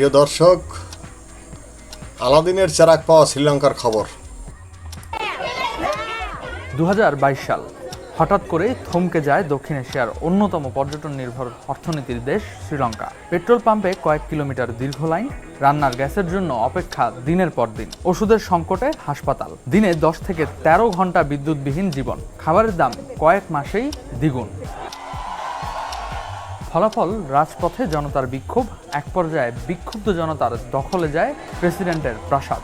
প্রিয় দর্শক, আলাদিনের চেরাগ পাওয়া শ্রীলঙ্কার খবর। 2022 সাল হঠাৎ করে থমকে যায় দক্ষিণ এশিয়ার অন্যতম পর্যটন নির্ভর অর্থনীতির দেশ শ্রীলঙ্কা। পেট্রোল পাম্পে কয়েক কিলোমিটার দীর্ঘ লাইন, রান্নার গ্যাসের জন্য অপেক্ষা দিনের পর দিন, ওষুধের সংকটে হাসপাতাল, দিনে 10 থেকে 13 ঘন্টা বিদ্যুৎবিহীন জীবন, খাবারের দাম কয়েক মাসেই দ্বিগুণ। ফলাফল, রাজপথে জনতার বিক্ষোভ, এক পর্যায়ে বিক্ষুব্ধ জনতার দখলে যায় প্রেসিডেন্টের প্রাসাদ।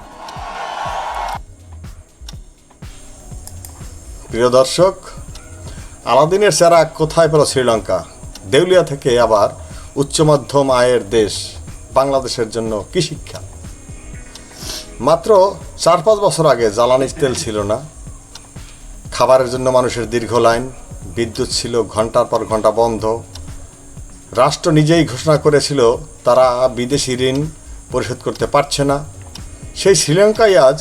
প্রিয় দর্শক, আলাদিনের চেরাগ কোথায় পেল শ্রীলঙ্কা? দেউলিয়া থেকে আবার উচ্চ মধ্যম আয়ের দেশ বাংলাদেশের জন্য কি শিক্ষা? মাত্র 4-5 বছর আগে জ্বালানি তেল ছিল না, খাবারের জন্য মানুষের দীর্ঘ লাইন, বিদ্যুৎ ছিল ঘন্টার পর ঘন্টা বন্ধ। রাষ্ট্র নিজেই ঘোষণা করেছিল তারা বিদেশি ঋণ পরিশোধ করতে পারছে না। সেই শ্রীলঙ্কায় আজ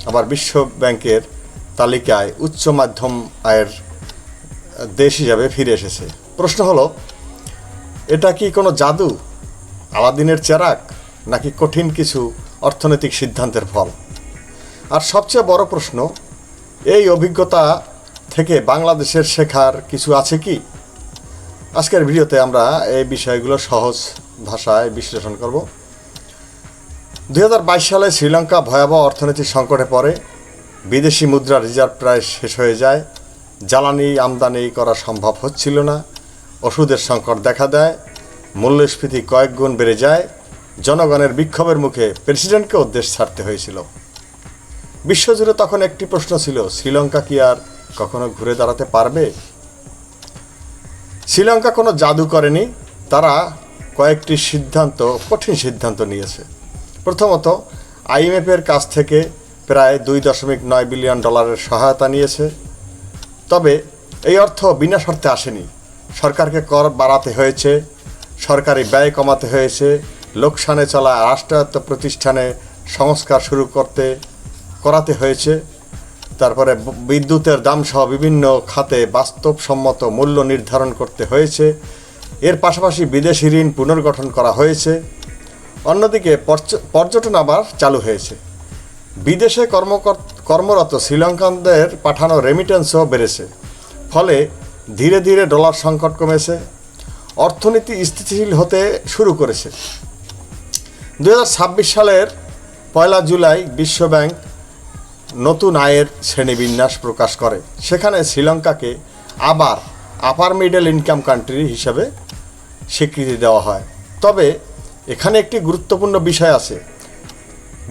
আবার বিশ্ব ব্যাংকের তালিকায় উচ্চ মাধ্যম আয়ের দেশ হিসাবে ফিরে এসেছে। প্রশ্ন হলো, এটা কি কোনো জাদু, আলাদিনের চেরাগ, নাকি কঠিন কিছু অর্থনৈতিক সিদ্ধান্তের ফল? আর সবচেয়ে বড় প্রশ্ন, এই অভিজ্ঞতা থেকে বাংলাদেশের শেখার কিছু আছে কি? আজকের ভিডিওতে আমরা এই বিষয়গুলো সহজ ভাষায় বিশ্লেষণ করব। 2022 সালে শ্রীলঙ্কা ভয়াবহ অর্থনৈতিক সংকটে পড়ে। বিদেশি মুদ্রা রিজার্ভ প্রায় শেষ হয়ে যায়, জ্বালানি আমদানি করা সম্ভব হচ্ছিল না, ওষুধের সংকট দেখা দেয়, মূল্যস্ফীতি কয়েক গুণ বেড়ে যায়, জনগণের বিক্ষোভের মুখে প্রেসিডেন্টকেও দেশ ছাড়তে হয়েছিল। বিশ্বজুড়ে তখন একটি প্রশ্ন ছিল, শ্রীলঙ্কা কি আর কখনো ঘুরে দাঁড়াতে পারবে? শ্রীলঙ্কা কোনো জাদু করেনি, তারা কয়েকটি কঠিন সিদ্ধান্ত নিয়েছে। প্রথমত, IMF-এর কাছ থেকে প্রায় $2.9 বিলিয়ন সহায়তা নিয়েছে। তবে এই অর্থ বিনা শর্তে আসেনি। সরকারকে কর বাড়াতে হয়েছে, সরকারি ব্যয় কমাতে হয়েছে, লোকসানে চলা রাষ্ট্রায়ত্ত প্রতিষ্ঠানে সংস্কার করাতে হয়েছে। তারপরে বিদ্যুতের দাম সহ বিভিন্ন খাতে বাস্তবসম্মত মূল্য নির্ধারণ করতে হয়েছে। এর পাশাপাশি বিদেশি ঋণ পুনর্গঠন করা হয়েছে। অন্যদিকে পর্যটন আবার চালু হয়েছে। বিদেশে কর্মরত শ্রীলঙ্কানদের পাঠানো রেমিটেন্সও বেড়েছে। ফলে ধীরে ধীরে ডলার সংকট কমেছে, অর্থনীতি স্থিতিশীল হতে শুরু করেছে। 2026 সালের 1 জুলাই বিশ্বব্যাংক নতুন আয়ের শ্রেণীবিন্যাস প্রকাশ করে। সেখানে শ্রীলঙ্কাকে আবার আপার মিডল ইনকাম কান্ট্রি হিসাবে স্বীকৃতি দেওয়া হয়। তবে এখানে একটি গুরুত্বপূর্ণ বিষয় আছে।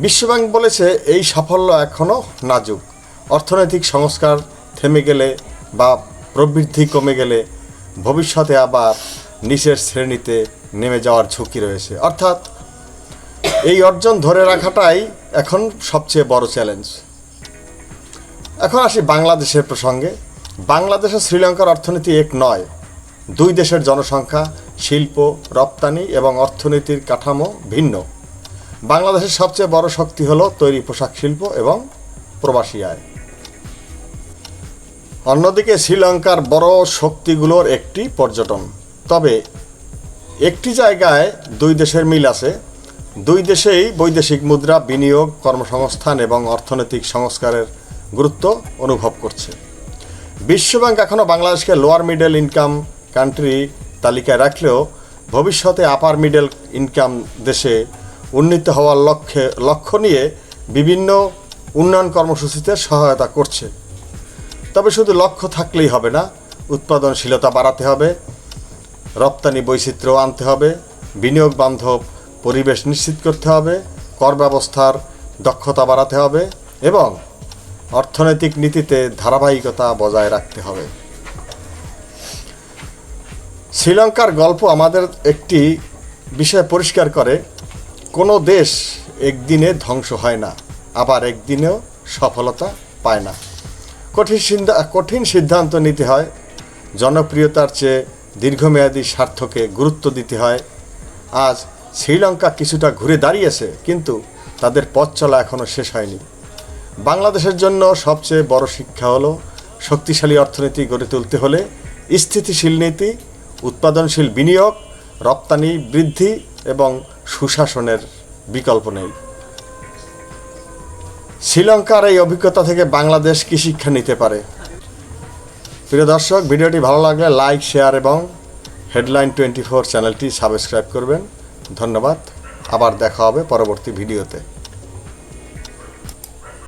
বিশ্বব্যাংক বলেছে এই সাফল্য এখনও নাজুক। অর্থনৈতিক সংস্কার থেমে গেলে বা প্রবৃদ্ধি কমে গেলে ভবিষ্যতে আবার নিচের শ্রেণীতে নেমে যাওয়ার ঝুঁকি রয়েছে। অর্থাৎ এই অর্জন ধরে রাখাটাই এখন সবচেয়ে বড় চ্যালেঞ্জ। এখন আসি বাংলাদেশের প্রসঙ্গে। বাংলাদেশ ও শ্রীলঙ্কার অর্থনীতি এক নয়। দুই দেশের জনসংখ্যা, শিল্প, রপ্তানি এবং অর্থনীতির কাঠামো ভিন্ন। বাংলাদেশের সবচেয়ে বড় শক্তি হলো তৈরি পোশাক শিল্প এবং প্রবাসী আয়। অন্যদিকে শ্রীলঙ্কার বড় শক্তিগুলোর একটি পর্যটন। তবে একটি জায়গায় দুই দেশের মিল আছে, দুই দেশেই বৈদেশিক মুদ্রা, বিনিয়োগ, কর্মসংস্থান এবং অর্থনৈতিক সংস্কারের গুরুত্ব অনুভব করছে। বিশ্বব্যাংক এখনও বাংলাদেশকে লোয়ার মিডল ইনকাম কান্ট্রি তালিকায় রাখলেও ভবিষ্যতে আপার মিডল ইনকাম দেশে উন্নীত হওয়ার লক্ষ্য নিয়ে বিভিন্ন উন্নয়ন কর্মসূচিতে সহায়তা করছে। তবে শুধু লক্ষ্য থাকলেই হবে না, উৎপাদনশীলতা বাড়াতে হবে, রপ্তানি বৈচিত্র্য আনতে হবে, বিনিয়োগ বান্ধব পরিবেশ নিশ্চিত করতে হবে, কর ব্যবস্থার দক্ষতা বাড়াতে হবে এবং অর্থনৈতিক নীতিতে ধারাবাহিকতা বজায় রাখতে হবে। শ্রীলঙ্কার গল্প আমাদের একটি বিষয় পরিষ্কার করে, কোনো দেশ একদিনে ধ্বংস হয় না, আবার একদিনেও সফলতা পায় না। কঠিন সিদ্ধান্ত নিতে হয়, জনপ্রিয়তার চেয়ে দীর্ঘমেয়াদী স্বার্থকে গুরুত্ব দিতে হয়। আজ শ্রীলঙ্কা কিছুটা ঘুরে দাঁড়িয়েছে, কিন্তু তাদের পথ চলা এখনও শেষ হয়নি। বাংলাদেশের জন্য সবচেয়ে বড় শিক্ষা হলো, শক্তিশালী অর্থনীতি গড়ে তুলতে হলে স্থিতিশীল নীতি, উৎপাদনশীল বিনিয়োগ, রপ্তানি বৃদ্ধি এবং সুশাসনের বিকল্প নেই। শ্রীলঙ্কার এই অভিজ্ঞতা থেকে বাংলাদেশ কী শিক্ষা নিতে পারে? প্রিয় দর্শক, ভিডিওটি ভালো লাগলে লাইক, শেয়ার এবং হেডলাইন 24 চ্যানেলটি সাবস্ক্রাইব করবেন। ধন্যবাদ। আবার দেখা হবে পরবর্তী ভিডিওতে।